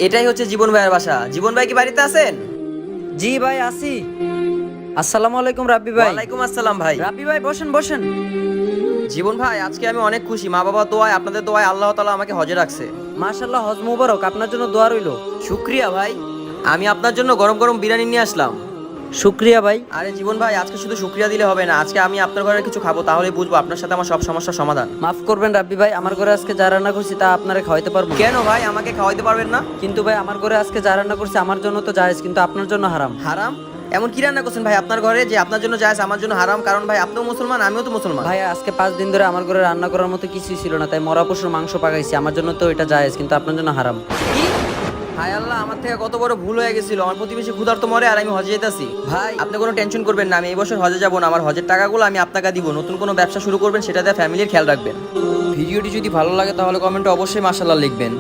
এটাই হচ্ছে জীবন ভাইয়ের বাসা। জীবন ভাই কি বাড়িতে আছেন? জি ভাই আসি। আসসালামু আলাইকুম রাব্বি ভাই। ওয়ালাইকুম আসসালাম ভাই। রাব্বি ভাই বসেন বসেন। জীবন ভাই, আজকে আমি অনেক খুশি। মা বাবা দোয়ায়, আপনাদের দোয়ায় আল্লাহ তাআলা আমাকে হজে রাখছে। মাশাআল্লাহ, হজ মুবারক, আপনার জন্য দোয়া রইলো। শুক্রিয়া ভাই। আমি আপনার জন্য গরম গরম বিরিয়ানি নিয়ে আসলাম। শুক্রিয়া ভাই। আরে জীবন ভাই, আজকে শুধু শুক্রিয়া দিলে হবে না, আজকে আমি আপনার ঘরে কিছু খাবো, তাহলেই বুঝবো আপনার সাথে আমার সব সমস্যার সমাধান। মাফ করবেন রাব্বি ভাই, আমার ঘরে আজকে যা রান্না করছি তা আপনারে খাওয়াইতে পারবো না। কেন ভাই, আমাকে খাওয়াইতে পারবেন না? কিন্তু ভাই আমার ঘরে আজকে যা রান্না করছি আমার জন্য তো জায়েজ, কিন্তু আপনার জন্য হারাম। হারাম? এমন কি রান্না করছেন ভাই আপনার ঘরে যে আপনার জন্য জায়েজ, আমার জন্য হারাম? কারণ ভাই আপনিও মুসলমান, আমিও তো মুসলমান। ভাই আজকে 5 দিন ধরে আমার ঘরে রান্না করার মতো কিছুই ছিল না, তাই মরা পশুর মাংস পাকাইছি। আমার জন্য তো এটা জায়েজ, কিন্তু আপনার জন্য হারাম। কি? হায় আল্লাহ, আমার থেকে কত বড় ভুল হয়ে গেছিল। আমার প্রতিবেশী ক্ষুধার্ত মরে আর আমি হজে যেতেছি। ভাই আপনি কোনো টেনশন করবেন না, আমি এই বছর হজে যাব না। আমার হজের টাকাগুলো আমি আপনাকে দিব। নতুন কোনো ব্যবসা শুরু করবেন, সেটাতে ফ্যামিলির খেয়াল রাখবেন। ভিডিওটি যদি ভালো লাগে তাহলে কমেন্টে অবশ্যই মাশাআল্লাহ লিখবেন।